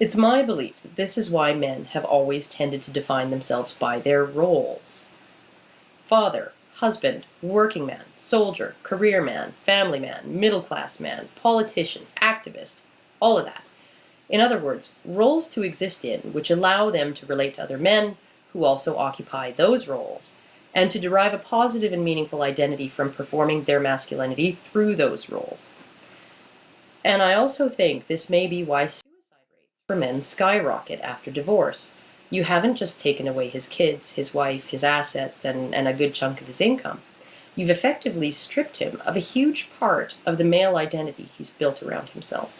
It's my belief that this is why men have always tended to define themselves by their roles: father, husband, working man, soldier, career man, family man, middle class man, politician, activist, all of that. In other words, roles to exist in which allow them to relate to other men who also occupy those roles, and to derive a positive and meaningful identity from performing their masculinity through those roles. And I also think this may be why suicide rates for men skyrocket after divorce. You haven't just taken away his kids, his wife, his assets, and a good chunk of his income. You've effectively stripped him of a huge part of the male identity he's built around himself.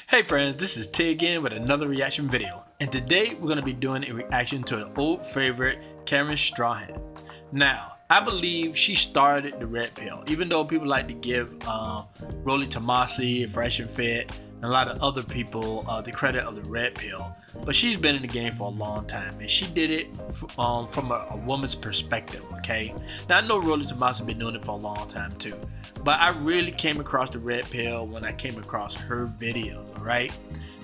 Hey friends, this is T again with another reaction video, and today we're going to be doing a reaction to an old favorite, Karen Straughan. Now, I believe she started the red pill, even though people like to give Rolly Tomasi, Fresh and Fit, and a lot of other people the credit of the red pill. But she's been in the game for a long time, and she did it from a woman's perspective, okay? Now, I know Rolly Tomasi been doing it for a long time too, but I really came across the red pill when I came across her videos, alright?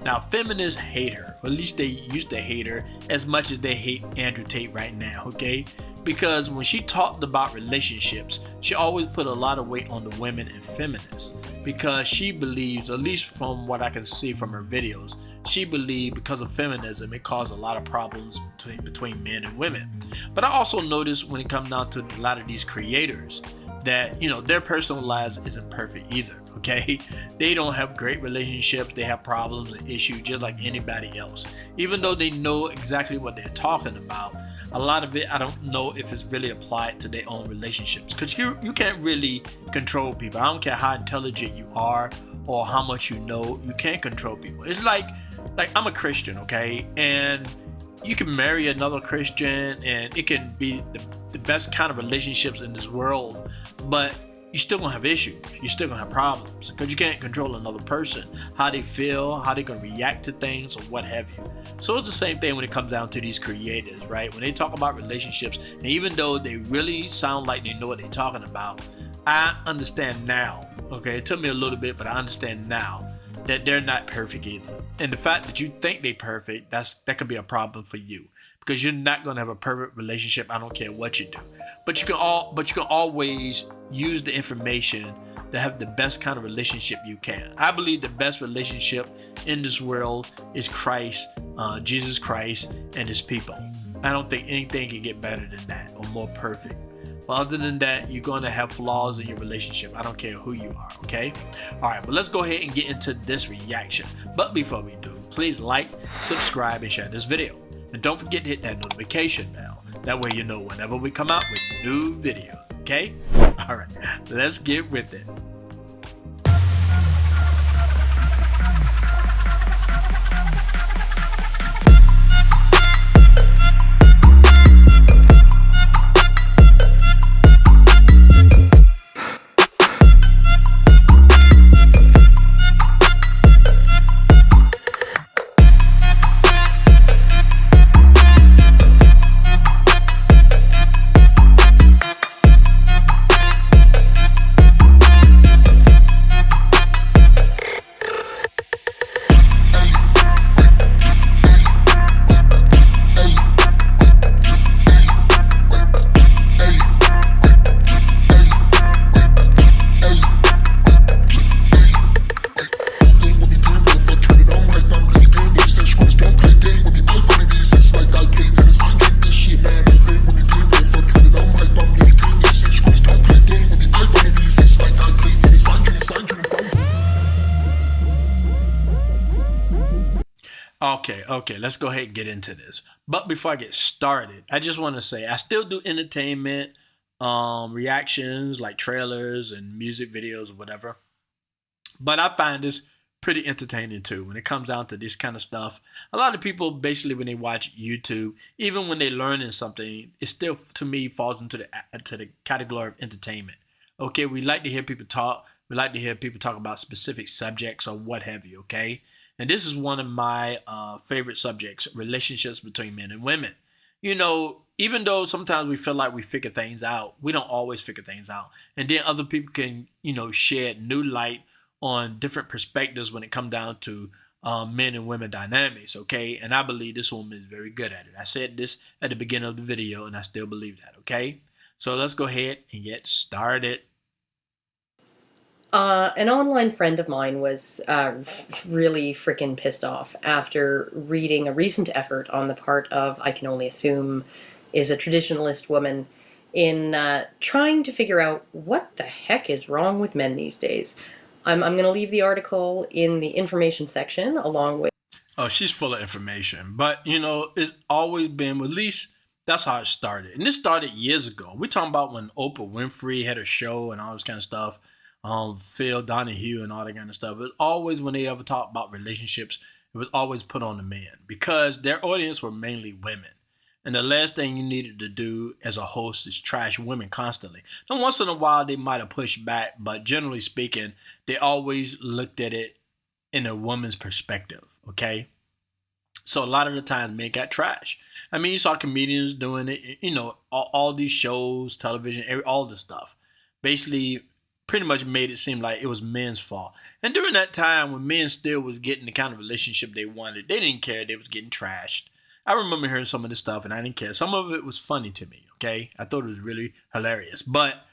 Now, feminists hate her, or at least they used to hate her as much as they hate Andrew Tate right now, okay? Because when she talked about relationships, she always put a lot of weight on the women and feminists, because she believes, at least from what I can see from her videos, she believed because of feminism it caused a lot of problems between men and women. But I also noticed when it comes down to a lot of these creators that, you know, their personal lives isn't perfect either, okay? They don't have great relationships, they have problems and issues just like anybody else. Even though they know exactly what they're talking about, a lot of it I don't know if it's really applied to their own relationships, because you can't really control people. I don't care how intelligent you are or how much you know, you can't control people. It's like I'm a Christian, okay, and you can marry another Christian and it can be the best kind of relationships in this world, but you're still gonna have issues, you're still gonna have problems, because you can't control another person, how they feel, how they're gonna react to things, or what have you. So it's the same thing when it comes down to these creators, right? When they talk about relationships, and even though they really sound like they know what they're talking about, I understand now, okay? It took me a little bit, but I understand now that they're not perfect either. And the fact that you think they're perfect, that could be a problem for you, because you're not going to have a perfect relationship. I don't care what you do, but you can always use the information to have the best kind of relationship you can. I believe the best relationship in this world is Christ, Jesus Christ, and his people. I don't think anything can get better than that or more perfect. But other than that, you're going to have flaws in your relationship. I don't care who you are, okay? All right, but let's go ahead and get into this reaction. But before we do, please like, subscribe, and share this video. And don't forget to hit that notification bell. That way you know whenever we come out with new videos, okay? All right, let's get with it. Okay, let's go ahead and get into this. But before I get started, I just want to say I still do entertainment reactions like trailers and music videos or whatever. But I find this pretty entertaining too when it comes down to this kind of stuff. A lot of people basically when they watch YouTube, even when they're learning something, it still to me falls into the category of entertainment. Okay, we like to hear people talk. We like to hear people talk about specific subjects or what have you, okay? And this is one of my favorite subjects, relationships between men and women. You know, even though sometimes we feel like we figure things out, we don't always figure things out. And then other people can, you know, shed new light on different perspectives when it comes down to men and women dynamics, okay? And I believe this woman is very good at it. I said this at the beginning of the video, and I still believe that, okay? So let's go ahead and get started. An online friend of mine was really freaking pissed off after reading a recent effort on the part of, I can only assume, is a traditionalist woman in trying to figure out what the heck is wrong with men these days. I'm going to leave the article in the information section along with... Oh, she's full of information. But, you know, it's always been, well, at least that's how it started. And this started years ago. We're talking about when Oprah Winfrey had her show and all this kind of stuff. Phil Donahue and all that kind of stuff. It was always, when they ever talked about relationships, it was always put on the men because their audience were mainly women. And the last thing you needed to do as a host is trash women constantly. Now, once in a while, they might have pushed back, but generally speaking, they always looked at it in a woman's perspective, okay? So a lot of the times men got trash. I mean, you saw comedians doing it, you know, all these shows, television, all this stuff. Basically, pretty much made it seem like it was men's fault. And during that time when men still was getting the kind of relationship they wanted, they didn't care they was getting trashed. I remember hearing some of this stuff and I didn't care. Some of it was funny to me, okay? I thought it was really hilarious. But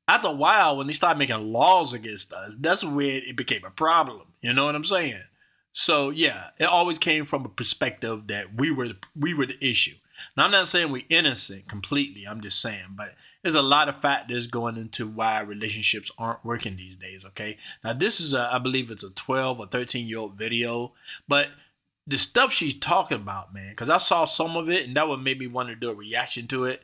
after a while, when they started making laws against us, that's where it became a problem. You know what I'm saying? So yeah, it always came from a perspective that we were the issue. Now, I'm not saying we're innocent completely. I'm just saying, but there's a lot of factors going into why relationships aren't working these days, okay? Now, this is, I believe it's a 12 or 13-year-old video, but the stuff she's talking about, man, because I saw some of it, and that would make me want to do a reaction to it.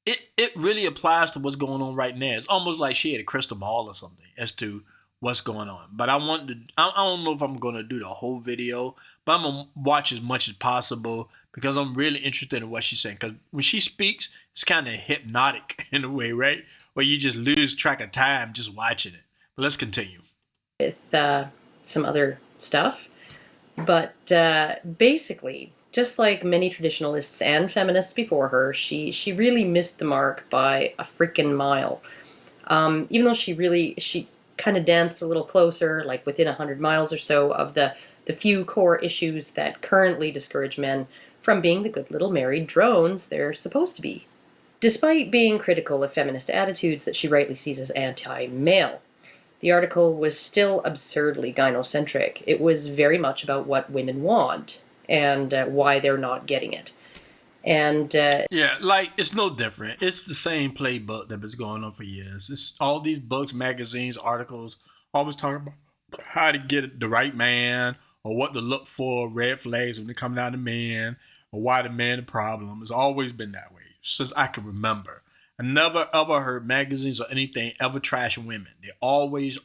It really applies to what's going on right now. It's almost like she had a crystal ball or something as to what's going on. But I don't know if I'm going to do the whole video, but I'm going to watch as much as possible because I'm really interested in what she's saying. Because when she speaks, it's kind of hypnotic in a way, right? Where you just lose track of time just watching it. But let's continue. With some other stuff. But basically, just like many traditionalists and feminists before her, she really missed the mark by a freaking mile. Even though she kind of danced a little closer, like within 100 miles or so of the few core issues that currently discourage men from being the good little married drones they're supposed to be. Despite being critical of feminist attitudes that she rightly sees as anti-male, the article was still absurdly gynocentric. It was very much about what women want and why they're not getting it. And yeah, like, it's no different. It's the same playbook that was going on for years. It's all these books, magazines, articles, always talking about how to get the right man or what to look for, red flags when it comes down to men, or why the man the problem. It's always been that way since I can remember. I never ever heard magazines or anything ever trash women. They always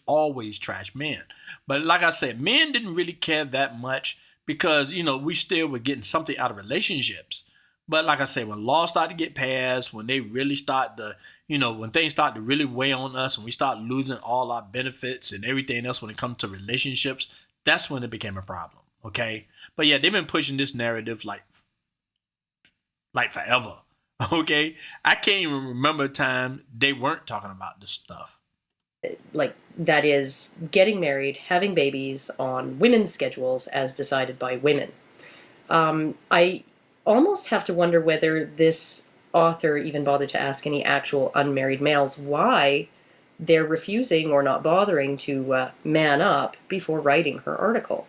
trash men. But like I said, men didn't really care that much because, you know, we still were getting something out of relationships. But like I said, when laws start to get passed, when they really start to, you know, when things start to really weigh on us and we start losing all our benefits and everything else when it comes to relationships, that's when it became a problem, okay? But yeah, they've been pushing this narrative like forever, okay? I can't even remember a time they weren't talking about this stuff. Like, that is, getting married, having babies on women's schedules as decided by women. I almost have to wonder whether this author even bothered to ask any actual unmarried males why they're refusing or not bothering to man up before writing her article.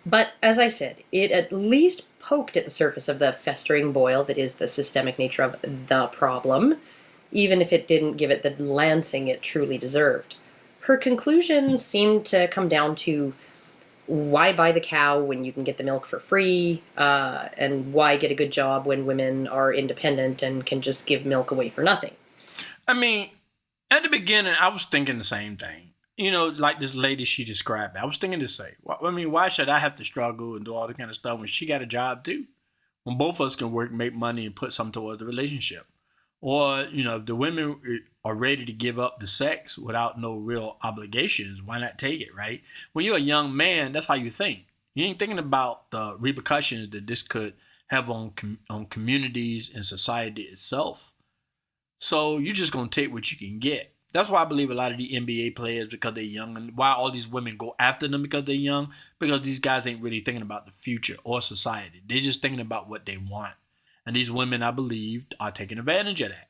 But as I said, it at least poked at the surface of the festering boil that is the systemic nature of the problem, even if it didn't give it the lancing it truly deserved. Her conclusion seemed to come down to why buy the cow when you can get the milk for free, and why get a good job when women are independent and can just give milk away for nothing. I mean, at the beginning, I was thinking the same thing. You know, like this lady she described. I was thinking to say, I mean, why should I have to struggle and do all that kind of stuff when she got a job too? When both of us can work, make money, and put something towards the relationship. Or, you know, if the women are ready to give up the sex without no real obligations, why not take it, right? When you're a young man, that's how you think. You ain't thinking about the repercussions that this could have on communities and society itself. So you're just going to take what you can get. That's why I believe a lot of the NBA players, because they're young, and why all these women go after them because they're young, because these guys ain't really thinking about the future or society. They're just thinking about what they want. And these women, I believe, are taking advantage of that.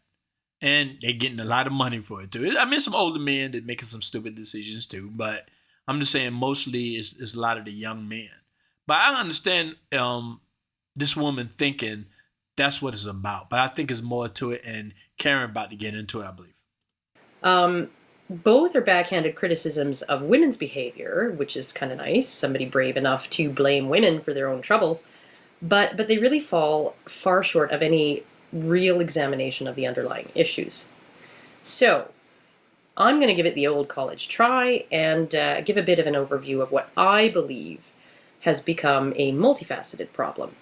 And they're getting a lot of money for it too. I mean, some older men that making some stupid decisions too, but I'm just saying mostly it's a lot of the young men. But I understand this woman thinking that's what it's about. But I think it's more to it, and Karen about to get into it, I believe. Both are backhanded criticisms of women's behavior, which is kind of nice. Somebody brave enough to blame women for their own troubles. But they really fall far short of any real examination of the underlying issues. So I'm going to give it the old college try and give a bit of an overview of what I believe has become a multifaceted problem.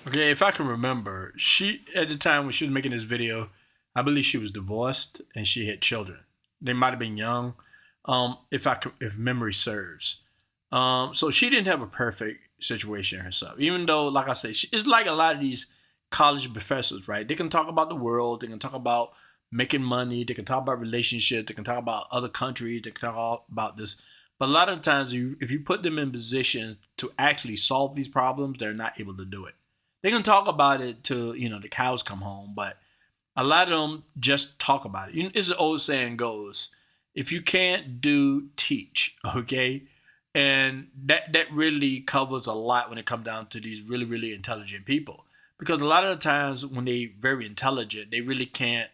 Okay, if I can remember, she at the time when she was making this video, I believe she was divorced and she had children. They might have been young, if memory serves. So she didn't have a perfect situation herself, even though, like I said, it's like a lot of these college professors, right? They can talk about the world, they can talk about making money, they can talk about relationships, they can talk about other countries, they can talk about this. But a lot of times, if you put them in positions to actually solve these problems, they're not able to do it. They can talk about it till the cows come home, but a lot of them just talk about it. As the old saying goes, if you can't do, teach, okay? And that really covers a lot when it comes down to these really, really intelligent people. Because a lot of the times when they're very intelligent, they really can't,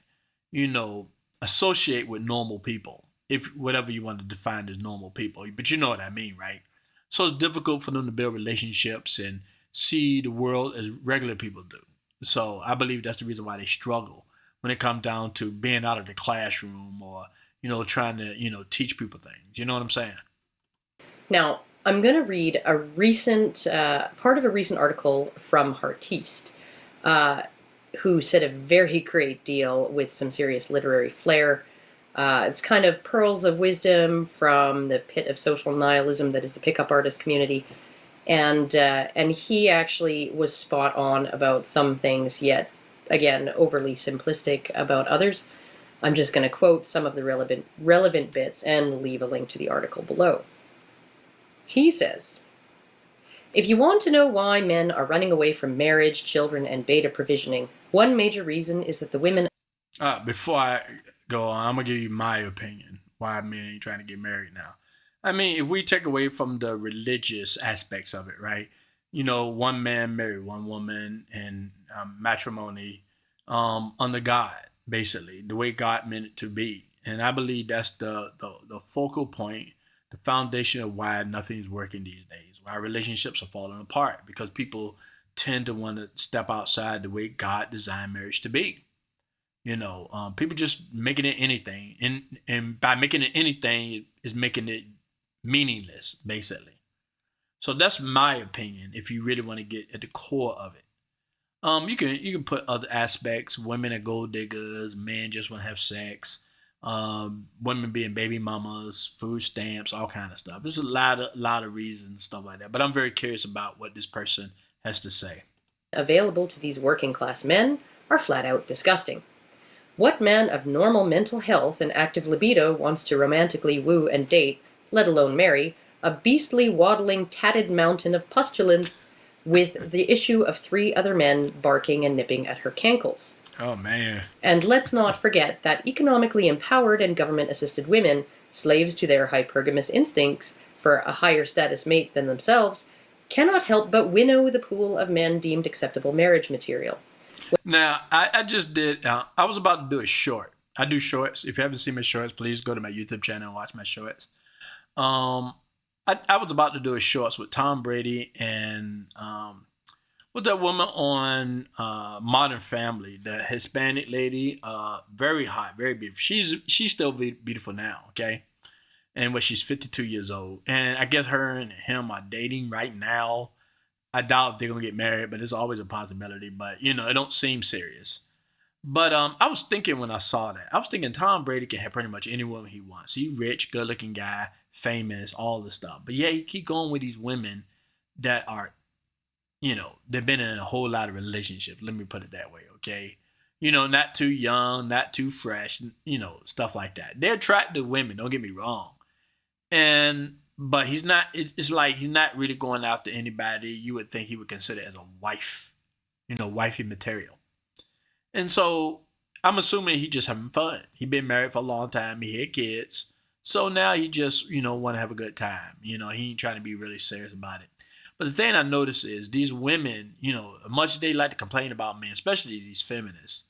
associate with normal people, if whatever you want to define as normal people. But you know what I mean, right? So it's difficult for them to build relationships and see the world as regular people do. So I believe that's the reason why they struggle when it comes down to being out of the classroom or, trying to, teach people things. You know what I'm saying? Now, I'm going to read a recent part of a recent article from Heartiste, who said a very great deal with some serious literary flair. It's kind of pearls of wisdom from the pit of social nihilism that is the pickup artist community. And he actually was spot on about some things, yet, again, overly simplistic about others. I'm just going to quote some of the relevant bits and leave a link to the article below. He says, if you want to know why men are running away from marriage, children, and beta provisioning, one major reason is that the women... Before I go on, I'm going to give you my opinion why men ain't trying to get married now. I mean, if we take away from the religious aspects of it, right? One man married one woman in matrimony under God, basically, the way God meant it to be. And I believe that's the focal point, the foundation of why nothing's working these days, why relationships are falling apart, because people tend to want to step outside the way God designed marriage to be. People just making it anything. And by making it anything, is making it meaningless, basically. So that's my opinion. If you really want to get at the core of it, you can put other aspects. Women are gold diggers. Men just want to have sex. Women being baby mamas, food stamps, all kind of stuff. There's a lot of reasons, stuff like that. But I'm very curious about what this person has to say. Available to these working class men are flat out disgusting. What man of normal mental health and active libido wants to romantically woo and date, let alone marry, a beastly, waddling, tatted mountain of pustulence with the issue of 3 other men barking and nipping at her cankles? Oh, man. And let's not forget that economically empowered and government-assisted women, slaves to their hypergamous instincts for a higher status mate than themselves, cannot help but winnow the pool of men deemed acceptable marriage material. Now, I just did, I was about to do a short. I do shorts. If you haven't seen my shorts, please go to my YouTube channel and watch my shorts. I was about to do a shorts with Tom Brady and with that woman on Modern Family, the Hispanic lady, very hot, very beautiful. She's still beautiful now, okay? And she's 52 years old. And I guess her and him are dating right now. I doubt if they're going to get married, but it's always a possibility. But, it don't seem serious. But I was thinking when I saw that, I was thinking Tom Brady can have pretty much any woman he wants. He's rich, good-looking guy, famous, all this stuff. But, yeah, he keep going with these women that are, they've been in a whole lot of relationships. Let me put it that way, okay? Not too young, not too fresh, stuff like that. They're attractive women, don't get me wrong. But he's not, it's like he's not really going after anybody you would think he would consider as a wife, wifey material. And so I'm assuming he just having fun. He been married for a long time. He had kids. So now he just, want to have a good time. He ain't trying to be really serious about it. But the thing I notice is these women, much as they like to complain about men, especially these feminists,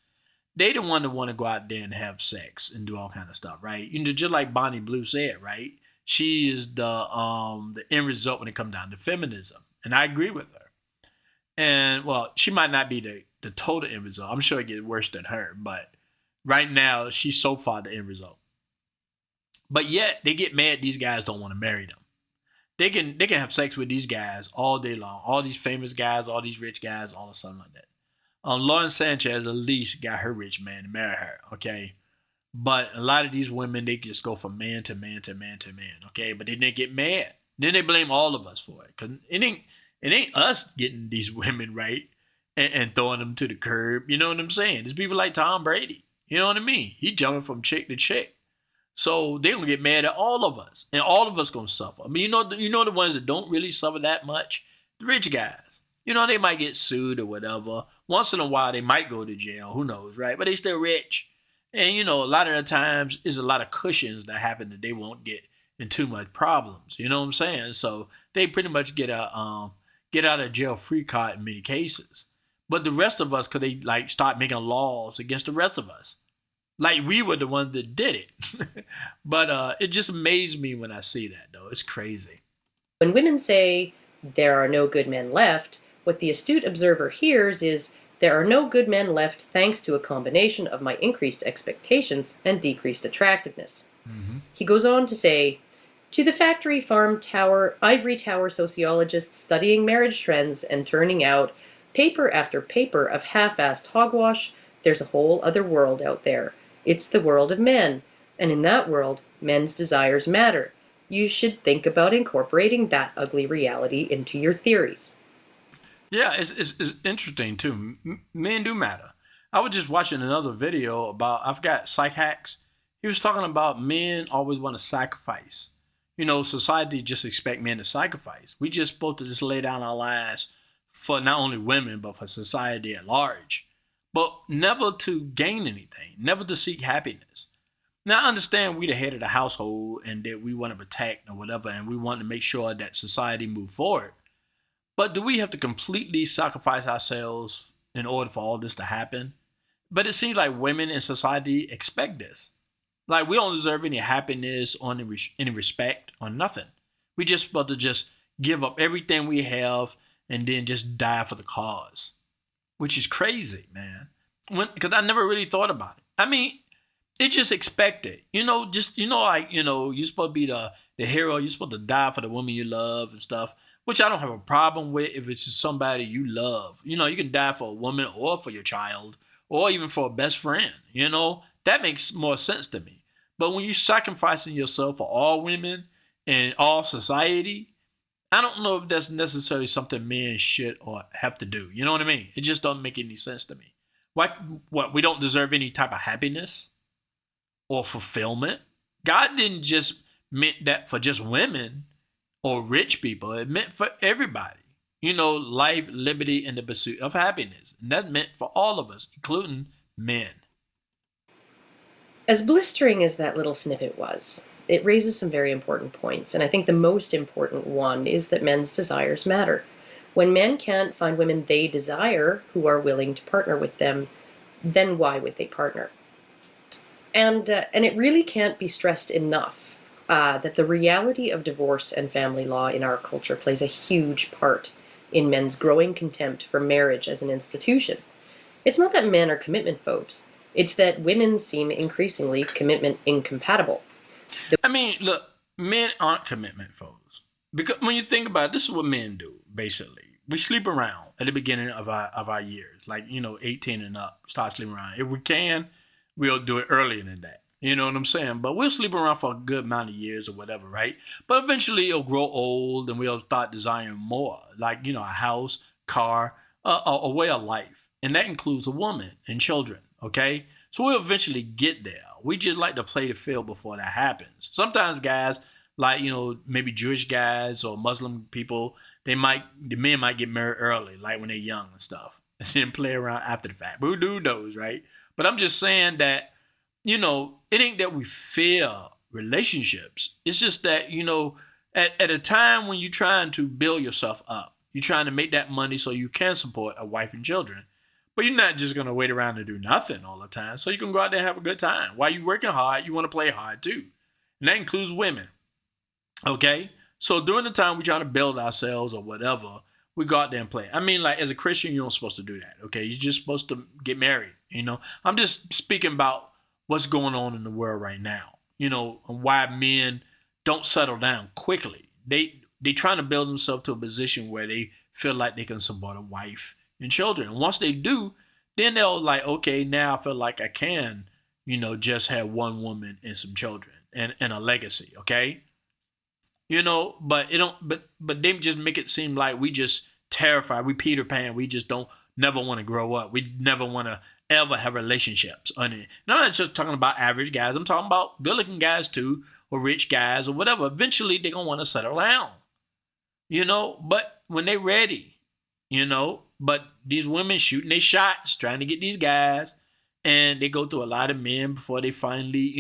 they the one that want to go out there and have sex and do all kind of stuff, right? Just like Bonnie Blue said, right? She is the end result when it comes down to feminism. And I agree with her. And, well, she might not be the total end result. I'm sure it gets worse than her. But right now, she's so far the end result. But yet, they get mad these guys don't want to marry them. They can have sex with these guys all day long. All these famous guys, all these rich guys, all of something like that. Lauren Sanchez at least got her rich man to marry her, okay? But a lot of these women, they just go from man to man to man to man, okay? But then they get mad. Then they blame all of us for it. Because it ain't us getting these women right and throwing them to the curb. You know what I'm saying? There's people like Tom Brady. You know what I mean? He jumping from chick to chick. So they're going to get mad at all of us. And all of us going to suffer. I mean, you know the ones that don't really suffer that much? The rich guys. They might get sued or whatever. Once in a while, they might go to jail. Who knows, right? But they still rich. And, a lot of the times, there's a lot of cushions that happen that they won't get in too much problems. You know what I'm saying? So they pretty much get out of jail free card in many cases. But the rest of us, could they start making laws against the rest of us? Like we were the ones that did it. But it just amazed me when I see that, though. It's crazy. When women say there are no good men left, what the astute observer hears is there are no good men left thanks to a combination of my increased expectations and decreased attractiveness. Mm-hmm. He goes on to say, to the factory farm tower, ivory tower sociologists studying marriage trends and turning out paper after paper of half-assed hogwash, there's a whole other world out there. It's the world of men, and in that world, men's desires matter. You should think about incorporating that ugly reality into your theories. Yeah, it's interesting, too. Men do matter. I was just watching another video about, I forgot, Psych Hacks. He was talking about men always want to sacrifice. Society just expect men to sacrifice. We just supposed to just lay down our lives for not only women, but for society at large. But never to gain anything, never to seek happiness. Now, I understand we the head of the household and that we want to protect or whatever, and we want to make sure that society move forward. But do we have to completely sacrifice ourselves in order for all this to happen? But it seems like women in society expect this. Like we don't deserve any happiness or any respect or nothing. We just supposed to just give up everything we have and then just die for the cause. Which is crazy, man. Because I never really thought about it. I mean, it's just expected. You're supposed to be the hero. You're supposed to die for the woman you love and stuff, which I don't have a problem with if it's just somebody you love. You can die for a woman or for your child or even for a best friend. That makes more sense to me. But when you're sacrificing yourself for all women and all society, I don't know if that's necessarily something men should or have to do. You know what I mean? It just doesn't make any sense to me. What, we don't deserve any type of happiness or fulfillment? God didn't just meant that for just women or rich people. It meant for everybody. Life, liberty, and the pursuit of happiness. And that meant for all of us, including men. As blistering as that little snippet was, it raises some very important points, and I think the most important one is that men's desires matter. When men can't find women they desire who are willing to partner with them, then why would they partner? And it really can't be stressed enough that the reality of divorce and family law in our culture plays a huge part in men's growing contempt for marriage as an institution. It's not that men are commitment phobes. It's that women seem increasingly commitment incompatible. I mean, look, men aren't commitment phobes. Because when you think about it, this is what men do, basically. We sleep around at the beginning of our years, 18 and up, start sleeping around. If we can, we'll do it earlier than that. You know what I'm saying? But we'll sleep around for a good amount of years or whatever, right? But eventually it'll grow old and we'll start desiring more, a house, car, a way of life. And that includes a woman and children, Okay? So we'll eventually get there. We just like to play the field before that happens. Sometimes guys, like, maybe Jewish guys or Muslim people, the men might get married early, like when they're young and stuff, and then play around after the fact. But who do those, right? But I'm just saying that, it ain't that we fear relationships. It's just that, at a time when you're trying to build yourself up, you're trying to make that money so you can support a wife and children. But you're not just going to wait around and do nothing all the time. So you can go out there and have a good time. While you're working hard, you want to play hard too. And that includes women. Okay? So during the time we're trying to build ourselves or whatever, we go out there and play. I mean, like, as a Christian, you're not supposed to do that. Okay? You're just supposed to get married. I'm just speaking about what's going on in the world right now. And why men don't settle down quickly. They trying to build themselves to a position where they feel like they can support a wife and children. And once they do, then they'll like, okay, now I feel like I can, just have one woman and some children and a legacy, okay? But it don't but they just make it seem like we just terrified, we Peter Pan, we just don't never want to grow up. We never want to ever have relationships on it. And I'm not just talking about average guys, I'm talking about good looking guys too, or rich guys or whatever. Eventually they're gonna want to settle down. But when they're ready, but these women shooting their shots, trying to get these guys, and they go through a lot of men before they finally,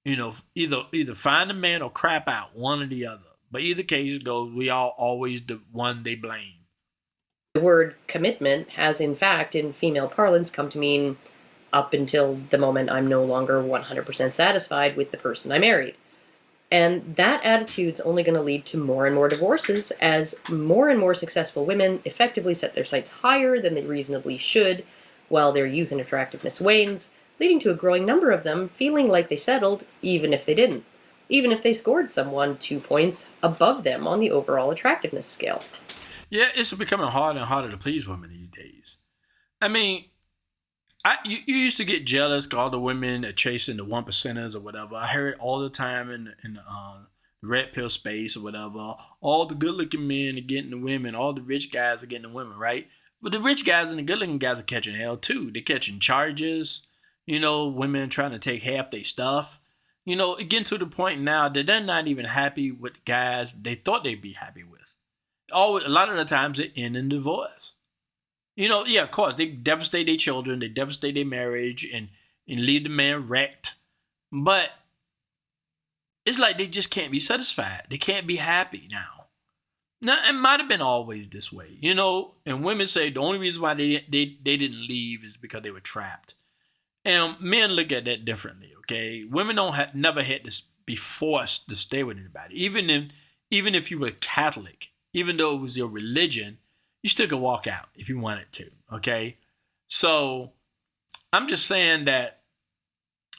either find a man or crap out, one or the other. But either case goes, we all always the one they blame. The word commitment has, in fact, in female parlance, come to mean up until the moment I'm no longer 100% satisfied with the person I married. And that attitude's only going to lead to more and more divorces as more and more successful women effectively set their sights higher than they reasonably should, while their youth and attractiveness wanes, leading to a growing number of them feeling like they settled even if they didn't, even if they scored someone 2 points above them on the overall attractiveness scale. Yeah, it's becoming harder and harder to please women these days. I mean, you used to get jealous because all the women are chasing the 1%ers or whatever. I hear it all the time in the red pill space or whatever. All the good looking men are getting the women. All the rich guys are getting the women, right? But the rich guys and the good looking guys are catching hell too. They're catching charges. Women trying to take half their stuff. Getting to the point now that they're not even happy with guys they thought they'd be happy with. A lot of the times it ends in divorce. Yeah, of course, they devastate their children, they devastate their marriage, and leave the man wrecked. But it's like they just can't be satisfied. They can't be happy now. Now, it might have been always this way, and women say the only reason why they didn't leave is because they were trapped. And men look at that differently, okay? Women never had to be forced to stay with anybody. Even if you were Catholic, even though it was your religion, you still could walk out if you wanted to, okay? So I'm just saying that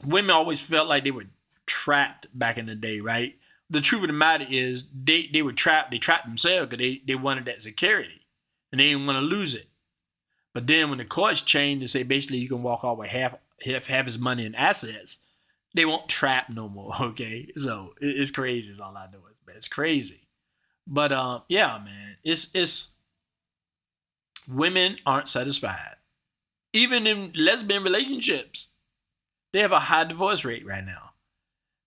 women always felt like they were trapped back in the day, right? The truth of the matter is they were trapped. They trapped themselves because they wanted that security, and they didn't want to lose it. But then when the courts changed and say basically you can walk all the way half his money and assets, they won't trap no more, okay? So it's crazy is all I know. It's crazy. But yeah, man, it's women aren't satisfied. Even in lesbian relationships, they have a high divorce rate right now.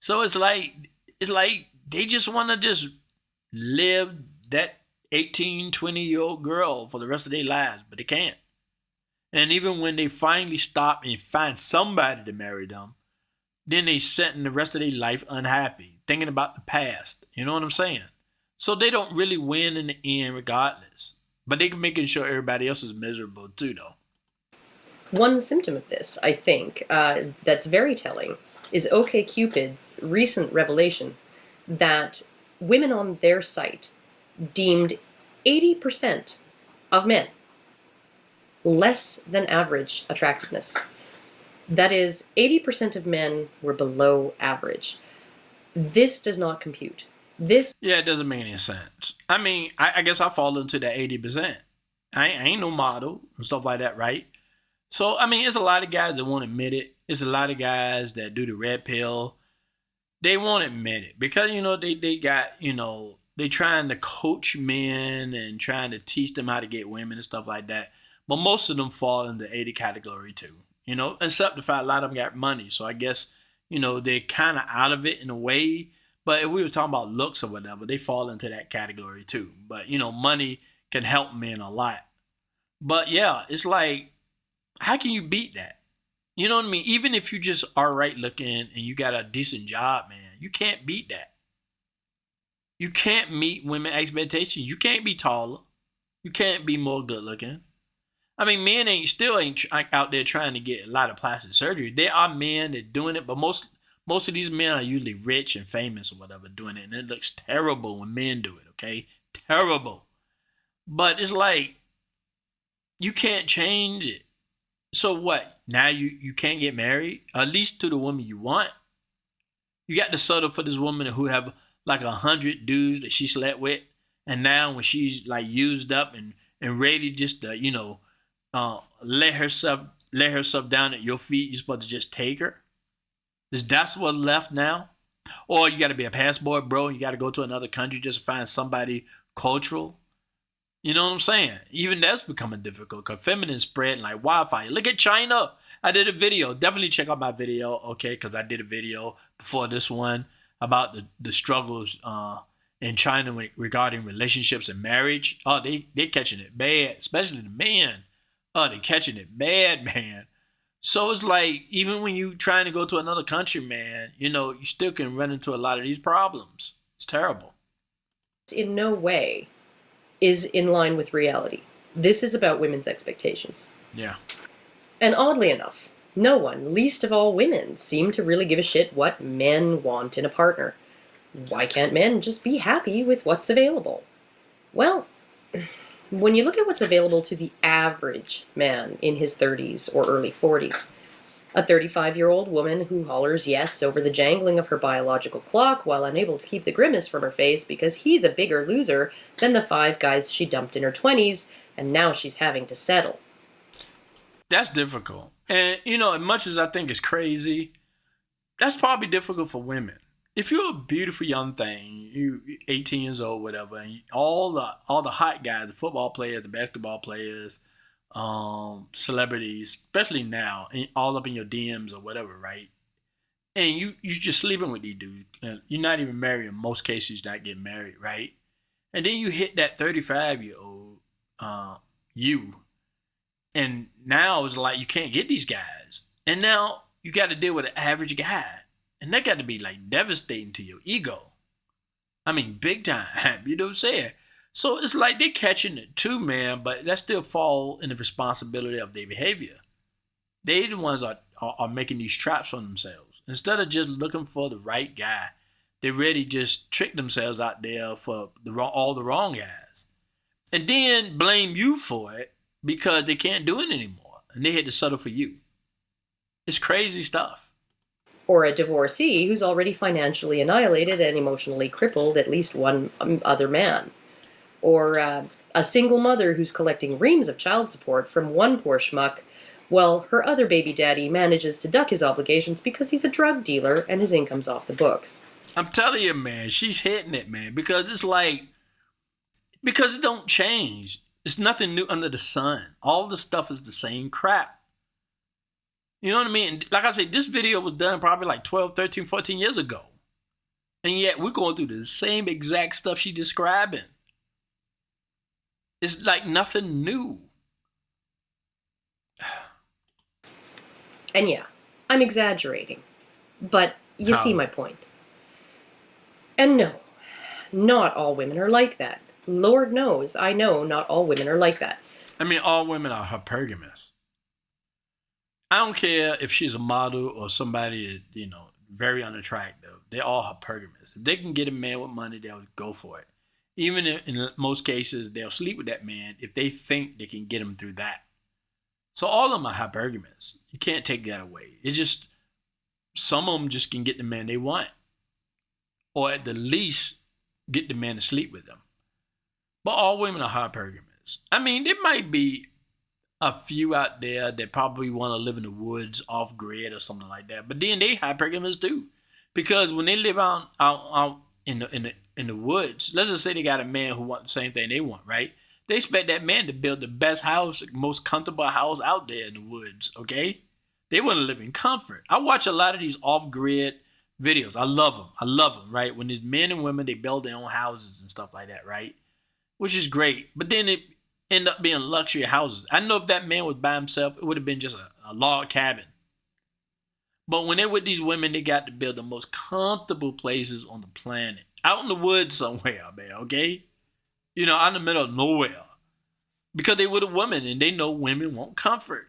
So it's like they just want to just live that 18, 20-year-old girl for the rest of their lives, but they can't. And even when they finally stop and find somebody to marry them, then they spend the rest of their life unhappy, thinking about the past. You know what I'm saying? So they don't really win in the end regardless. But they can making sure everybody else is miserable too, though. One symptom of this, I think, that's very telling, is OkCupid's recent revelation that women on their site deemed 80% of men less than average attractiveness. That is, 80% of men were below average. This does not compute. Yeah, it doesn't make any sense. I mean, I guess I fall into that 80%. I ain't no model and stuff like that, right? So, I mean, it's a lot of guys that won't admit it. It's a lot of guys that do the red pill. They won't admit it because, they got, they trying to coach men and trying to teach them how to get women and stuff like that. But most of them fall in the 80 category too. you know, except the fact a lot of them got money. So I guess, you know, they're kind of out of it in a way. But if we were talking about looks or whatever, they fall into that category too. But, you know, money can help men a lot. But yeah, it's like, how can you beat that? You know what I mean? Even if you just are right looking and you got a decent job, man, you can't beat that. You can't meet women expectations. You can't be taller. You can't be more good looking. I mean, men ain't out there trying to get a lot of plastic surgery. There are men that doing it, but most of these men are usually rich and famous or whatever doing it, and it looks terrible when men do it. Okay, terrible. But it's like you can't change it. So what? Now you can't get married, at least to the woman you want. You got to settle for this woman who have like 100 dudes that she slept with, and now when she's like used up and ready just to, you know, let herself down at your feet, you're supposed to just take her? That's what's left now? Or you got to be a passport bro and you got to go to another country just to find somebody cultural? You know what I'm saying? Even that's becoming difficult because feminine spreading like wildfire. Look at China. I did a video. Definitely check out my video, okay? Because I did a video before this one about the struggles in China regarding relationships and marriage. Oh, they catching it bad, especially the men. Oh, they catching it bad, man. So it's like, even when you trying to go to another country, man, you know, you still can run into a lot of these problems. It's terrible. In no way is in line with reality. This is about women's expectations. Yeah. And oddly enough, no one, least of all women, seem to really give a shit what men want in a partner. Why can't men just be happy with what's available? Well, when you look at what's available to the average man in his 30s or early 40s, a 35-year-old woman who hollers yes over the jangling of her biological clock while unable to keep the grimace from her face because he's a bigger loser than the 5 guys she dumped in her 20s, and now she's having to settle. That's difficult. And, you know, as much as I think it's crazy, that's probably difficult for women. If you're a beautiful young thing, you 18 years old, whatever, and all the hot guys, the football players, the basketball players, celebrities, especially now, all up in your DMs or whatever, right? And you just sleeping with these dudes, and you're not even married. In most cases, you're not getting married, right? And then you hit that 35-year-old, you, and now it's like you can't get these guys, and now you got to deal with an average guy. And that got to be like devastating to your ego. I mean, big time. You know what I'm saying? So it's like they're catching it too, man, but that still fall in the responsibility of their behavior. They the ones are making these traps on themselves. Instead of just looking for the right guy, they really just trick themselves out there for all the wrong guys. And then blame you for it because they can't do it anymore. And they had to settle for you. It's crazy stuff. Or a divorcee who's already financially annihilated and emotionally crippled at least one other man. Or a single mother who's collecting reams of child support from one poor schmuck, while her other baby daddy manages to duck his obligations because he's a drug dealer and his income's off the books. I'm telling you, man, she's hitting it, man, because it's like, because it don't change. It's nothing new under the sun. All the stuff is the same crap. You know what I mean? Like I said, this video was done probably like 12, 13, 14 years ago. And yet we're going through the same exact stuff she's describing. It's like nothing new. And yeah, I'm exaggerating. But you see my point. And no, not all women are like that. Lord knows, I know not all women are like that. I mean, all women are hypergamous. I don't care if she's a model or somebody that, you know, very unattractive. They're all hypergamous. If they can get a man with money, they'll go for it. Even in most cases, they'll sleep with that man if they think they can get him through that. So all of them are hypergamous. You can't take that away. It's just, some of them just can get the man they want. Or at the least, get the man to sleep with them. But all women are hypergamous. I mean, there might be a few out there that probably want to live in the woods off grid or something like that. But then they hypergamous too. Because when they live out in the woods, let's just say they got a man who wants the same thing they want, right? They expect that man to build the best house, most comfortable house out there in the woods, okay? They want to live in comfort. I watch a lot of these off-grid videos. I love them. I love them, right? When there's men and women, they build their own houses and stuff like that, right? Which is great. But then it end up being luxury houses. I know if that man was by himself, it would have been just a log cabin. But when they're with these women, they got to build the most comfortable places on the planet. Out in the woods somewhere, man, okay? You know, out in the middle of nowhere. Because they were the women and they know women want comfort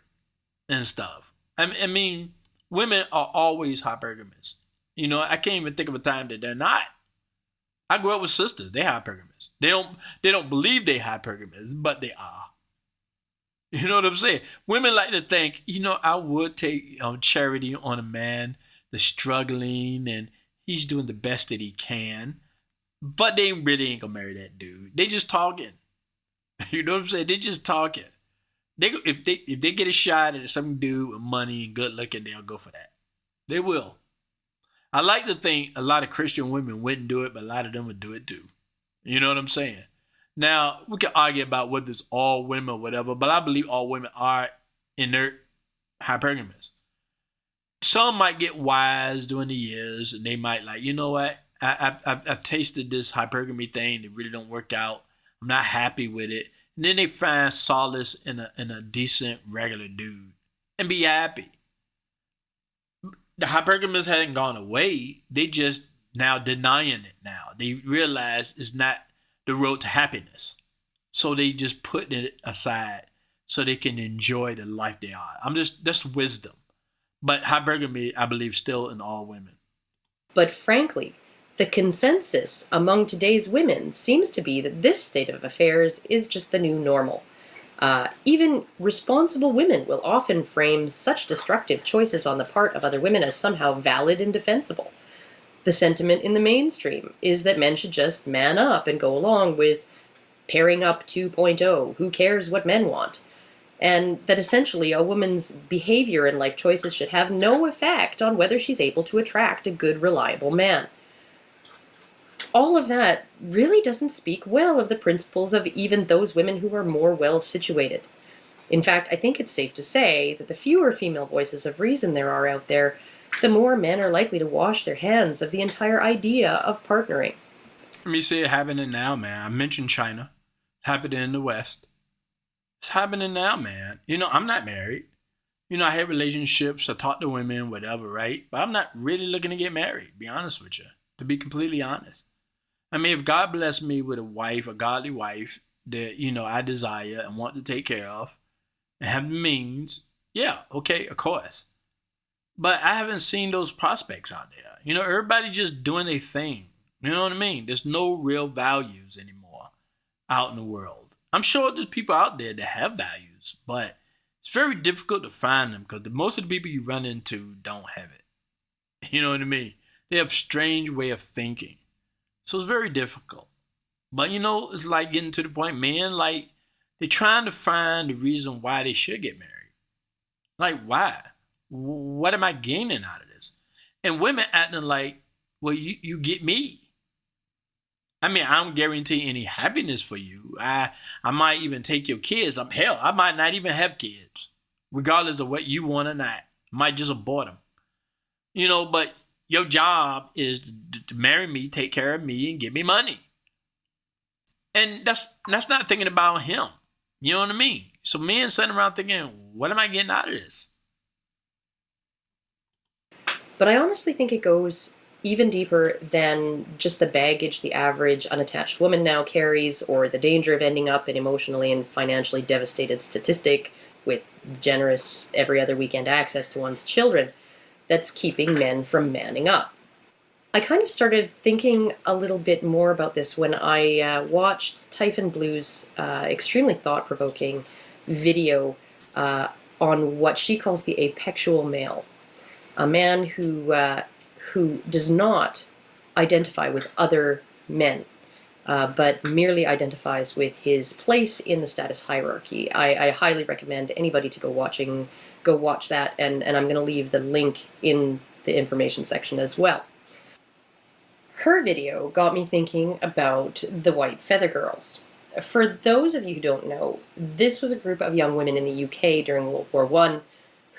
and stuff. I mean, women are always hypergamous. You know, I can't even think of a time that they're not. I grew up with sisters. They're hypergamous. They don't believe they're hypergamous, but they are. You know what I'm saying? Women like to think, you know, I would take charity on a man that's struggling and he's doing the best that he can, but they really ain't gonna marry that dude. They just talking. You know what I'm saying? They just talking. If they get a shot at some dude with money and good looking, they'll go for that. They will. I like to think a lot of Christian women wouldn't do it, but a lot of them would do it too. You know what I'm saying? Now, we can argue about whether it's all women or whatever, but I believe all women are inert hypergamous. Some might get wise during the years, and they might like, you know what? I've tasted this hypergamy thing. It really don't work out. I'm not happy with it. And then they find solace in a decent, regular dude and be happy. The hypergamous hadn't gone away. They just now denying it now. They realize it's not the road to happiness. So they just put it aside so they can enjoy the life they are. That's wisdom. But hypergamy, I believe, still in all women. But frankly, the consensus among today's women seems to be that this state of affairs is just the new normal. Even responsible women will often frame such destructive choices on the part of other women as somehow valid and defensible. The sentiment in the mainstream is that men should just man up and go along with pairing up 2.0, who cares what men want, and that essentially a woman's behavior and life choices should have no effect on whether she's able to attract a good, reliable man. All of that really doesn't speak well of the principles of even those women who are more well situated. In fact, I think it's safe to say that the fewer female voices of reason there are out there, the more men are likely to wash their hands of the entire idea of partnering. Let me see it happening now, man. I mentioned China. It's happening in the West. It's happening now, man. You know, I'm not married. You know, I have relationships. I talk to women, whatever, right? But I'm not really looking to get married, be honest with you, to be completely honest. I mean, if God blessed me with a wife, a godly wife that, you know, I desire and want to take care of and have the means, yeah, okay, of course. But I haven't seen those prospects out there. You know, everybody just doing their thing. You know what I mean? There's no real values anymore out in the world. I'm sure there's people out there that have values, but it's very difficult to find them because most of the people you run into don't have it. You know what I mean? They have a strange way of thinking. So it's very difficult. But, you know, it's like getting to the point, men, like, they're trying to find the reason why they should get married. Like, why? What am I gaining out of this? And women acting like, well, you get me. I mean, I don't guarantee any happiness for you. I might even take your kids. Hell, I might not even have kids, regardless of what you want or not. I might just abort them. You know, but your job is to marry me, take care of me, and give me money. And that's not thinking about him. You know what I mean? So men sitting around thinking, what am I getting out of this? But I honestly think it goes even deeper than just the baggage the average unattached woman now carries, or the danger of ending up an emotionally and financially devastated statistic with generous every other weekend access to one's children that's keeping men from manning up. I kind of started thinking a little bit more about this when I watched Typhon Blue's extremely thought-provoking video on what she calls the apexual male, a man who does not identify with other men, but merely identifies with his place in the status hierarchy. I highly recommend anybody to go watch that, and I'm going to leave the link in the information section as well. Her video got me thinking about the White Feather Girls. For those of you who don't know, this was a group of young women in the UK during World War I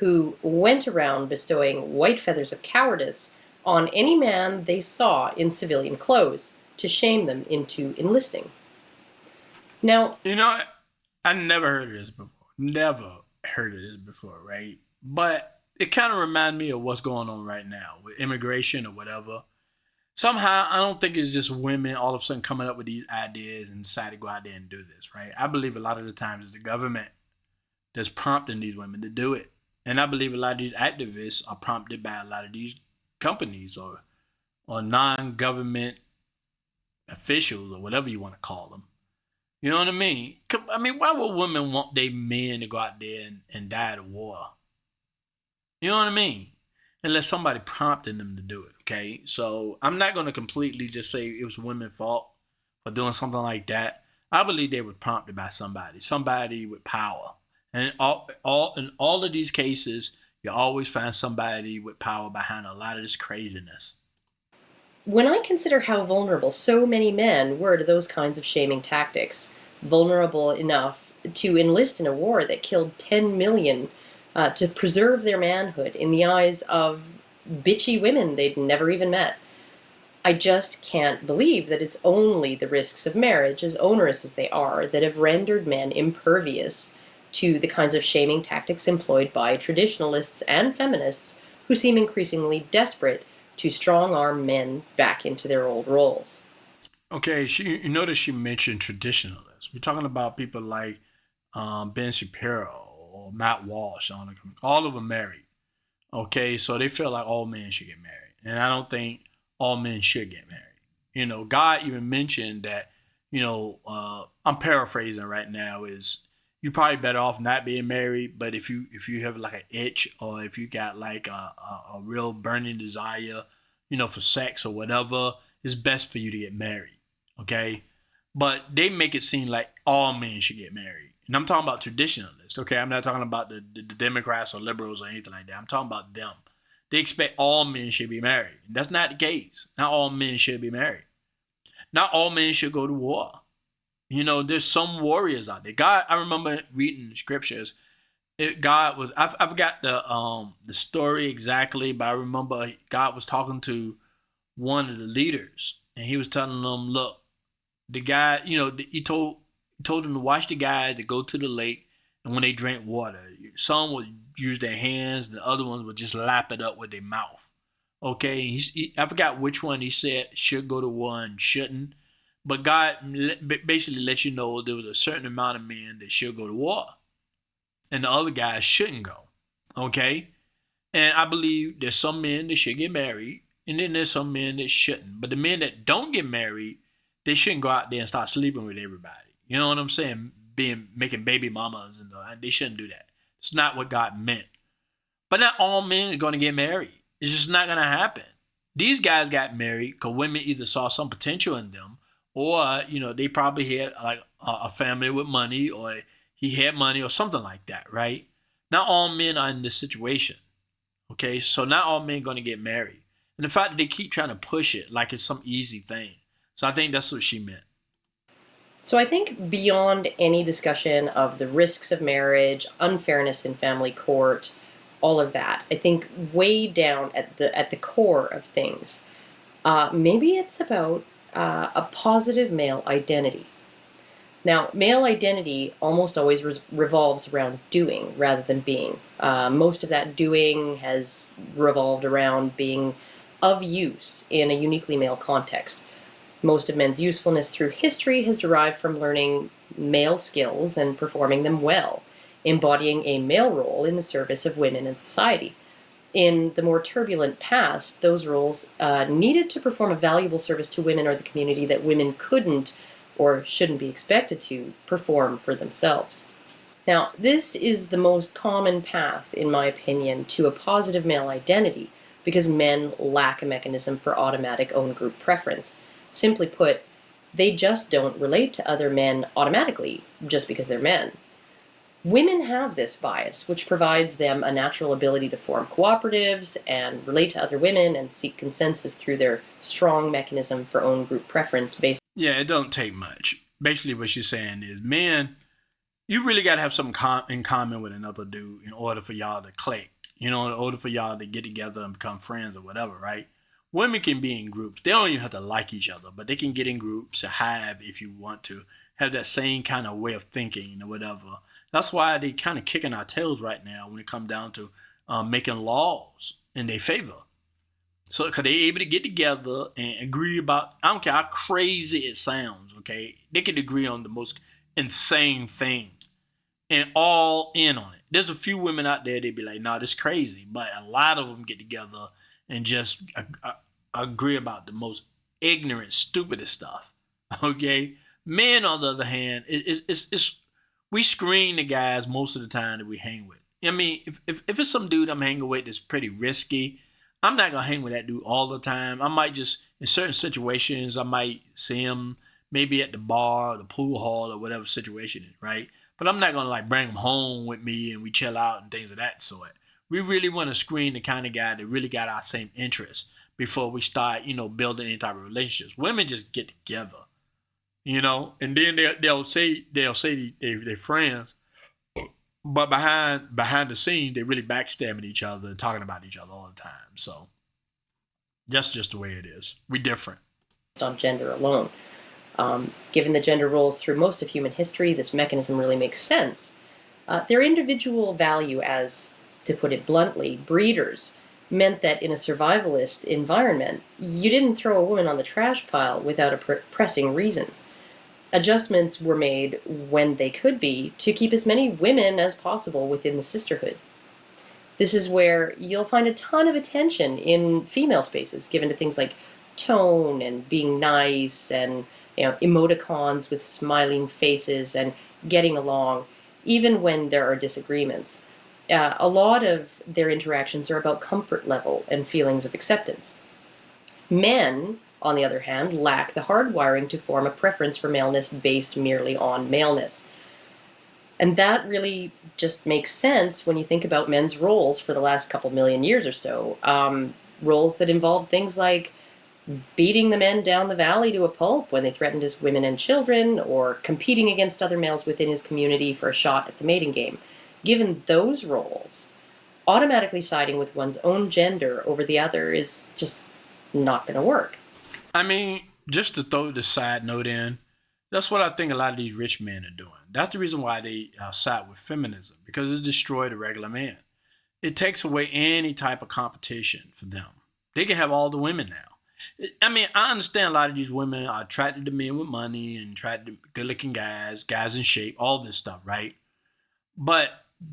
who went around bestowing white feathers of cowardice on any man they saw in civilian clothes to shame them into enlisting. Now, You know, I never heard of this before. Never heard of this before, right? But it kind of reminds me of what's going on right now with immigration or whatever. Somehow, I don't think it's just women all of a sudden coming up with these ideas and decide to go out there and do this, right? I believe a lot of the times it's the government that's prompting these women to do it. And I believe a lot of these activists are prompted by a lot of these companies or non-government officials or whatever you want to call them. You know what I mean? I mean, why would women want their men to go out there and die at war? You know what I mean? Unless somebody prompted them to do it, okay? So I'm not going to completely just say it was women's fault for doing something like that. I believe they were prompted by somebody with power. And in all of these cases, you always find somebody with power behind a lot of this craziness. when I consider how vulnerable so many men were to those kinds of shaming tactics, vulnerable enough to enlist in a war that killed 10 million to preserve their manhood in the eyes of bitchy women they'd never even met, I just can't believe that it's only the risks of marriage, as onerous as they are, that have rendered men impervious to the kinds of shaming tactics employed by traditionalists and feminists who seem increasingly desperate to strong-arm men back into their old roles. Okay, you notice she mentioned traditionalists. We're talking about people like Ben Shapiro or Matt Walsh. All of them married. Okay, so they feel like all men should get married. And I don't think all men should get married. You know, God even mentioned that, I'm paraphrasing right now, is you probably better off not being married, but if you have like an itch or if you got like a real burning desire, for sex or whatever, it's best for you to get married. Okay? But they make it seem like all men should get married. And I'm talking about traditionalists, okay? I'm not talking about the Democrats or liberals or anything like that. I'm talking about them. They expect all men should be married. That's not the case. Not all men should be married. Not all men should go to war. There's some warriors out there. God, I remember reading scriptures. God was, I forgot the story exactly, but I remember God was talking to one of the leaders, and he was telling them, look, the guy, he told them to watch the guys to go to the lake, and when they drink water, some would use their hands, the other ones would just lap it up with their mouth. Okay, I forgot which one he said should go to war and shouldn't, but God basically let you know there was a certain amount of men that should go to war, and the other guys shouldn't go. Okay, and I believe there's some men that should get married, and then there's some men that shouldn't. But the men that don't get married, they shouldn't go out there and start sleeping with everybody. You know what I'm saying? Making baby mamas, and they shouldn't do that. It's not what God meant. But not all men are going to get married. It's just not going to happen. These guys got married because women either saw some potential in them, or they probably had like a family with money, or he had money, or something like that, right? Not all men are in this situation. Okay, so not all men are going to get married, and the fact that they keep trying to push it like it's some easy thing. So I think that's what she meant. So I think beyond any discussion of the risks of marriage, unfairness in family court, all of that, I think way down at the core of things, maybe it's about a positive male identity. Now, male identity almost always revolves around doing rather than being. Most of that doing has revolved around being of use in a uniquely male context. Most of men's usefulness through history has derived from learning male skills and performing them well, embodying a male role in the service of women and society. In the more turbulent past, those roles needed to perform a valuable service to women or the community that women couldn't or shouldn't be expected to perform for themselves. Now, this is the most common path, in my opinion, to a positive male identity because men lack a mechanism for automatic own group preference. Simply put, they just don't relate to other men automatically just because they're men. Women have this bias, which provides them a natural ability to form cooperatives and relate to other women and seek consensus through their strong mechanism for own group preference based. Yeah, it don't take much. Basically, what she's saying is men, you really got to have something in common with another dude in order for y'all to click. In order for y'all to get together and become friends or whatever, right? Women can be in groups. They don't even have to like each other, but they can get in groups and have, if you want to, have that same kind of way of thinking or whatever. That's why they kind of kicking our tails right now when it comes down to making laws in their favor. So, because they able to get together and agree about, I don't care how crazy it sounds, okay? They can agree on the most insane thing and all in on it. There's a few women out there, they be like, nah, this is crazy. But a lot of them get together and just agree about the most ignorant, stupidest stuff, okay? Men, on the other hand, we screen the guys most of the time that we hang with. I mean, if it's some dude I'm hanging with that's pretty risky, I'm not going to hang with that dude all the time. I might just, in certain situations, I might see him maybe at the bar or the pool hall or whatever situation is, right? But I'm not going to like bring him home with me and we chill out and things of that sort. We really want to screen the kind of guy that really got our same interests before we start, building any type of relationships. Women just get together, and then they'll say they're friends, but behind the scenes, they're really backstabbing each other and talking about each other all the time. So that's just the way it is. We're different. On gender alone. Given the gender roles through most of human history, this mechanism really makes sense. Their individual value as, to put it bluntly, breeders meant that in a survivalist environment, you didn't throw a woman on the trash pile without a pressing reason. Adjustments were made when they could be to keep as many women as possible within the sisterhood. This is where you'll find a ton of attention in female spaces given to things like tone and being nice and emoticons with smiling faces and getting along, even when there are disagreements. A lot of their interactions are about comfort level and feelings of acceptance. Men, on the other hand, lack the hardwiring to form a preference for maleness based merely on maleness. And that really just makes sense when you think about men's roles for the last couple million years or so. Roles that involve things like beating the men down the valley to a pulp when they threatened his women and children, or competing against other males within his community for a shot at the mating game. Given those roles, automatically siding with one's own gender over the other is just not going to work. I mean, just to throw the side note in, that's what I think a lot of these rich men are doing. That's the reason why they side with feminism, because it destroyed the regular man. It takes away any type of competition for them. They can have all the women now. I mean, I understand a lot of these women are attracted to men with money and attracted to good-looking guys in shape, all this stuff, right? But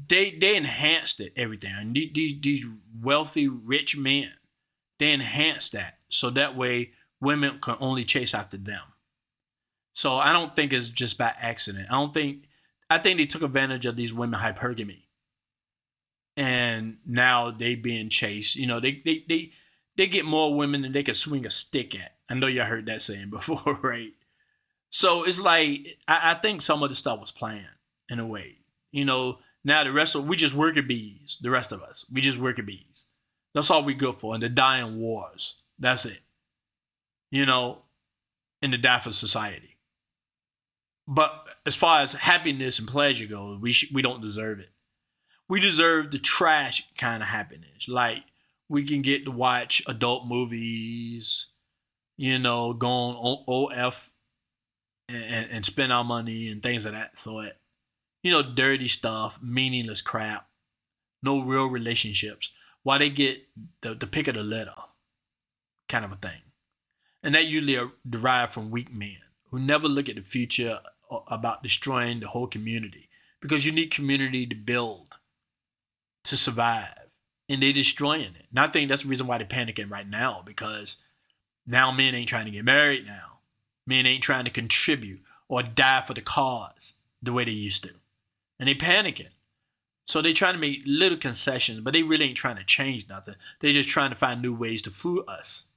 they enhanced it, everything. And these wealthy, rich men, they enhanced that so that way women can only chase after them. So I don't think it's just by accident. I think they took advantage of these women hypergamy, and now they being chased. They get more women than they can swing a stick at. I know y'all heard that saying before, right? So it's like, I think some of the stuff was planned in a way. Now the rest of, we just worker bees, the rest of us. We just worker bees. That's all we good for. And the dying wars. That's it. In the die for society. But as far as happiness and pleasure goes, we don't deserve it. We deserve the trash kind of happiness. Like, we can get to watch adult movies, go on OF and spend our money and things of that sort. Dirty stuff, meaningless crap, no real relationships, while they get the pick of the litter kind of a thing. And that usually derived from weak men who never look at the future about destroying the whole community, because you need community to build, to survive. And they're destroying it. And I think that's the reason why they're panicking right now, because now men ain't trying to get married now. Men ain't trying to contribute or die for the cause the way they used to. And they panicking. So they trying to make little concessions, but they really ain't trying to change nothing. They just trying to find new ways to fool us.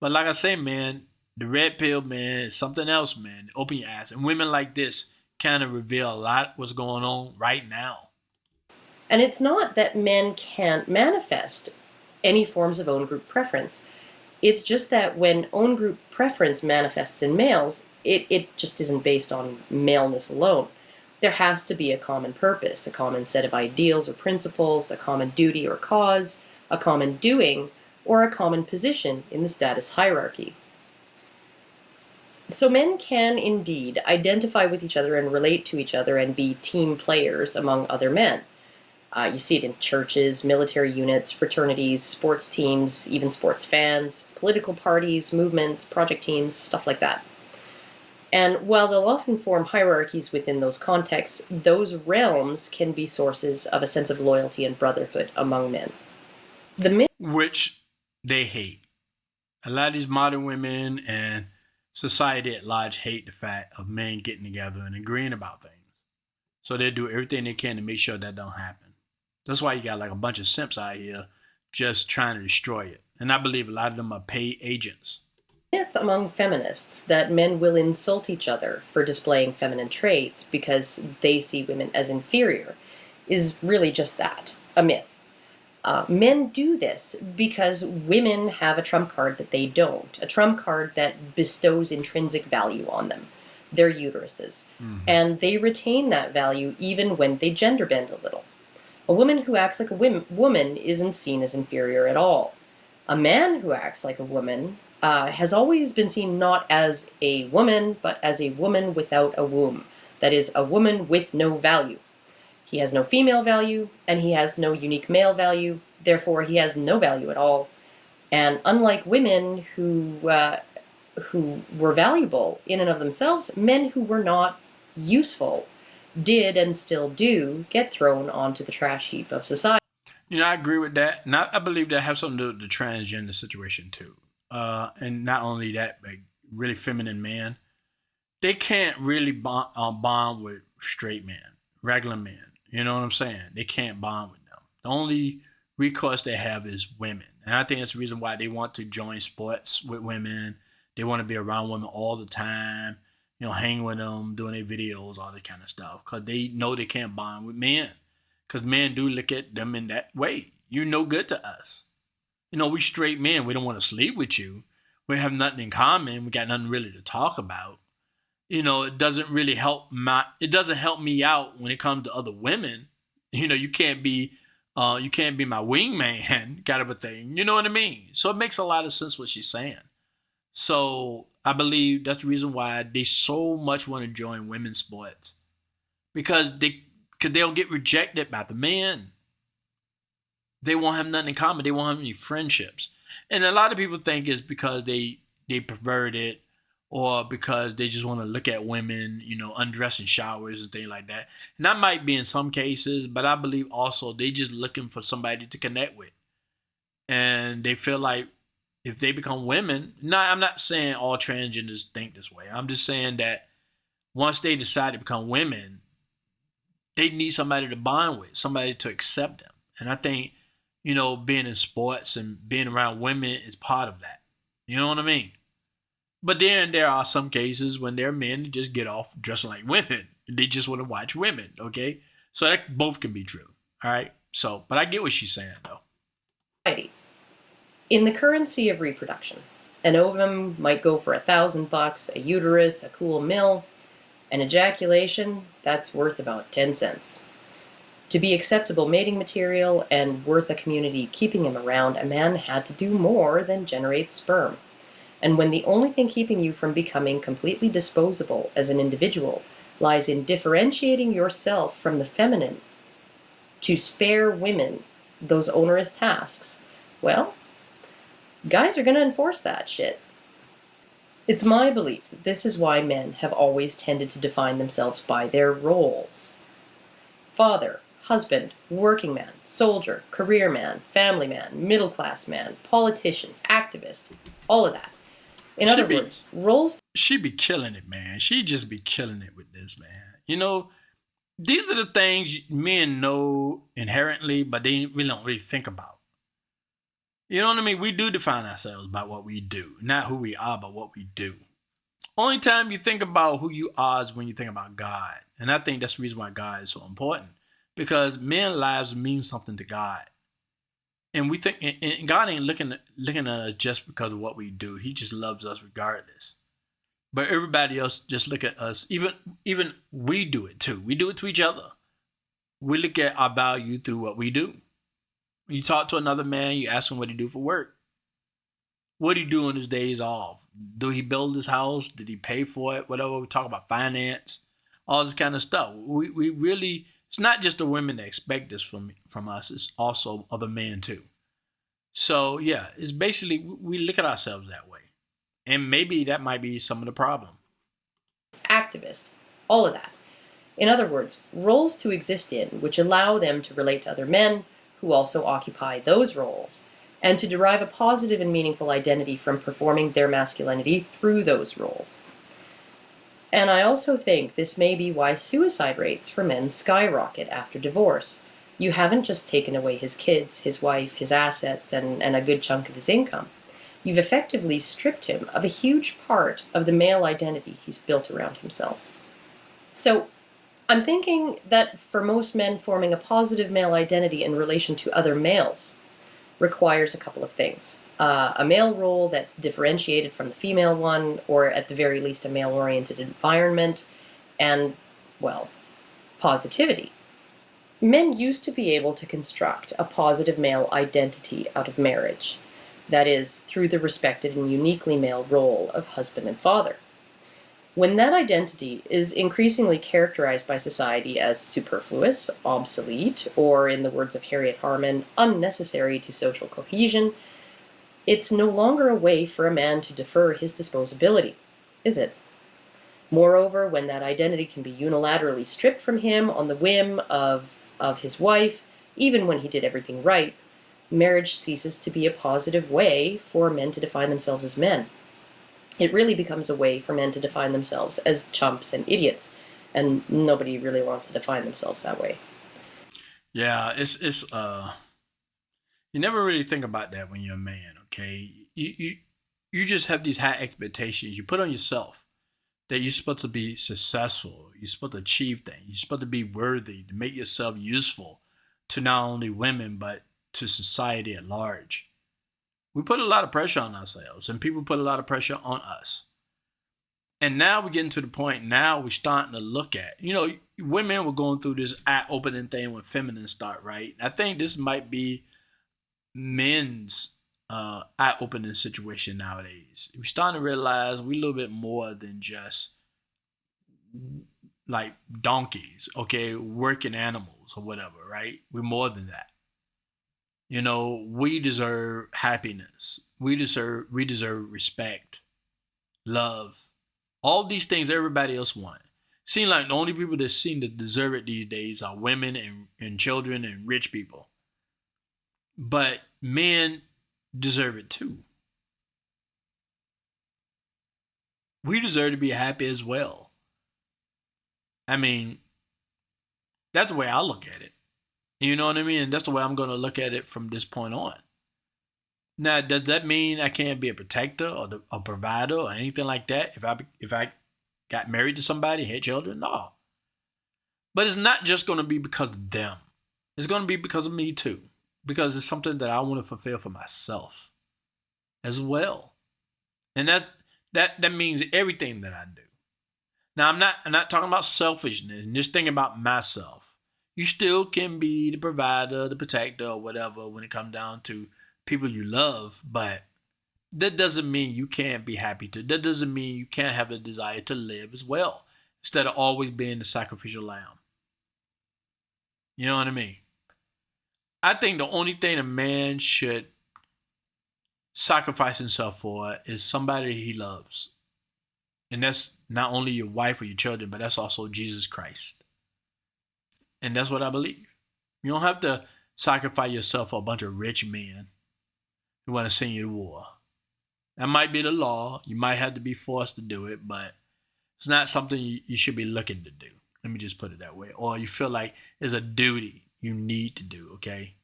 But like I say, man, the red pill, man, is something else, man. Open your eyes. And women like this kind of reveal a lot what's going on right now. And it's not that men can't manifest any forms of own group preference. It's just that when own group preference manifests in males, it just isn't based on maleness alone. There has to be a common purpose, a common set of ideals or principles, a common duty or cause, a common doing, or a common position in the status hierarchy. So men can indeed identify with each other and relate to each other and be team players among other men. You see it in churches, military units, fraternities, sports teams, even sports fans, political parties, movements, project teams, stuff like that. And while they'll often form hierarchies within those contexts, those realms can be sources of a sense of loyalty and brotherhood among men. The myth, which they hate. A lot of these modern women and society at large hate the fact of men getting together and agreeing about things. So they do everything they can to make sure that don't happen. That's why you got like a bunch of simps out here just trying to destroy it. And I believe a lot of them are paid agents. myth among feminists that men will insult each other for displaying feminine traits because they see women as inferior is really just that, a myth. Men do this because women have a trump card that they don't, a trump card that bestows intrinsic value on them, their uteruses, and they retain that value even when they gender bend a little. A woman who acts like a woman isn't seen as inferior at all. A man who acts like a woman has always been seen not as a woman, but as a woman without a womb. That is, a woman with no value. He has no female value, and he has no unique male value. Therefore, he has no value at all. And unlike women who were valuable in and of themselves, men who were not useful did and still do get thrown onto the trash heap of society. I agree with that. And I believe that has something to do with the transgender situation too. And not only that, but really feminine men, they can't really bond with straight men, regular men. You know what I'm saying? They can't bond with them. The only recourse they have is women. And I think that's the reason why they want to join sports with women. They want to be around women all the time, hang with them, doing their videos, all that kind of stuff. Because they know they can't bond with men. Because men do look at them in that way. You're no good to us. We straight men, we don't want to sleep with you. We have nothing in common. We got nothing really to talk about. It doesn't really help it doesn't help me out when it comes to other women. You can't be my wingman kind of a thing. You know what I mean? So it makes a lot of sense what she's saying. So I believe that's the reason why they so much want to join women's sports. Because they'll get rejected by the men. They won't have nothing in common. They won't have any friendships. And a lot of people think it's because they perverted or because they just want to look at women, undress in showers and things like that. And that might be in some cases, but I believe also they just looking for somebody to connect with. And they feel like if they become women, I'm not saying all transgenders think this way. I'm just saying that once they decide to become women, they need somebody to bond with, somebody to accept them. And I think, being in sports and being around women is part of that. You know what I mean? But then there are some cases when there are men that just get off dressing like women. They just want to watch women, okay? So that both can be true, all right? So, but I get what she's saying, though. In the currency of reproduction, an ovum might go for $1,000, a uterus, a cool mill, an ejaculation, that's worth about 10 cents. To be acceptable mating material and worth a community keeping him around, a man had to do more than generate sperm. And when the only thing keeping you from becoming completely disposable as an individual lies in differentiating yourself from the feminine to spare women those onerous tasks, well, guys are going to enforce that shit. It's my belief that this is why men have always tended to define themselves by their roles. Father, husband, working man, soldier, career man, family man, middle class man, politician, activist, all of that. In other words, roles... She be killing it, man. She just be killing it with this, man. These are the things men know inherently, but they really don't really think about. You know what I mean? We do define ourselves by what we do, not who we are, but what we do. Only time you think about who you are is when you think about God. And I think that's the reason why God is so important. Because men's lives mean something to God. And we think, and God ain't looking at us just because of what we do. He just loves us regardless. But everybody else just look at us. Even we do it too. We do it to each other. We look at our value through what we do. You talk to another man, you ask him what he do for work. What do he do on his days off? Do he build his house? Did he pay for it? Whatever. We talk about finance, all this kind of stuff. We really, it's not just the women that expect this from us. It's also other men too. So yeah, it's basically we look at ourselves that way, and maybe that might be some of the problem. Activist, all of that. In other words, roles to exist in which allow them to relate to other men who also occupy those roles, and to derive a positive and meaningful identity from performing their masculinity through those roles. And I also think this may be why suicide rates for men skyrocket after divorce. You haven't just taken away his kids, his wife, his assets, and a good chunk of his income. You've effectively stripped him of a huge part of the male identity he's built around himself. So, I'm thinking that for most men, forming a positive male identity in relation to other males requires a couple of things. A male role that's differentiated from the female one, or at the very least a male-oriented environment, and, well, positivity. Men used to be able to construct a positive male identity out of marriage. That is, through the respected and uniquely male role of husband and father. When that identity is increasingly characterized by society as superfluous, obsolete, or, in the words of Harriet Harman, unnecessary to social cohesion, it's no longer a way for a man to defer his disposability, is it? Moreover, when that identity can be unilaterally stripped from him on the whim of his wife, even when he did everything right, marriage ceases to be a positive way for men to define themselves as men. It really becomes a way for men to define themselves as chumps and idiots, and nobody really wants to define themselves that way. Yeah, it's you never really think about that when you're a man, okay? You just have these high expectations you put on yourself that you're supposed to be successful, you're supposed to achieve things, you're supposed to be worthy, to make yourself useful to not only women but to society at large. We put a lot of pressure on ourselves, and people put a lot of pressure on us. And now we're getting to the point, now we're starting to look at, women were going through this eye-opening thing when feminine start, right? I think this might be men's eye-opening situation nowadays. We're starting to realize we're a little bit more than just like donkeys, okay, working animals or whatever, right? We're more than that. We deserve happiness. We deserve respect, love, all these things everybody else wants. Seem like the only people that seem to deserve it these days are women and children and rich people. But men deserve it too. We deserve to be happy as well. I mean, that's the way I look at it. You know what I mean? And that's the way I'm going to look at it from this point on. Now, does that mean I can't be a protector or a provider or anything like that if I got married to somebody and had children? No. But it's not just going to be because of them. It's going to be because of me too. Because it's something that I want to fulfill for myself as well. And that means everything that I do. Now, I'm not talking about selfishness and just thinking about myself. You still can be the provider, the protector, or whatever when it comes down to people you love, but that doesn't mean you can't be happy too. That doesn't mean you can't have a desire to live as well, instead of always being the sacrificial lamb. You know what I mean? I think the only thing a man should sacrifice himself for is somebody he loves. And that's not only your wife or your children, but that's also Jesus Christ. And that's what I believe. You don't have to sacrifice yourself for a bunch of rich men who want to send you to war. That might be the law. You might have to be forced to do it, but it's not something you should be looking to do. Let me just put it that way. Or you feel like it's a duty you need to do, okay?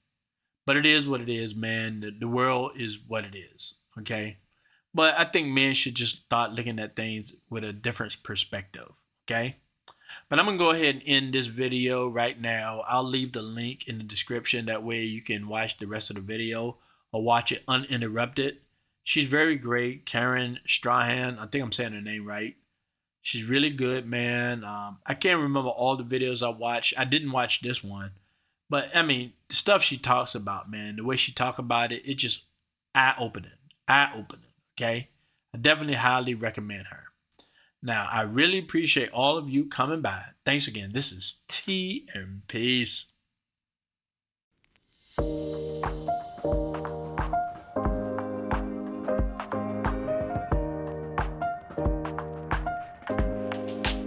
But it is what it is, man. The world is what it is, okay? But I think men should just start looking at things with a different perspective, okay? But I'm going to go ahead and end this video right now. I'll leave the link in the description. That way you can watch the rest of the video or watch it uninterrupted. She's very great. Karen Straughan. I think I'm saying her name right. She's really good, man. I can't remember all the videos I watched. I didn't watch this one, but I mean, the stuff she talks about, man, the way she talk about it, it just eye opening, eye opening. Okay, I definitely highly recommend her. Now, I really appreciate all of you coming by. Thanks again. This is T and Peace.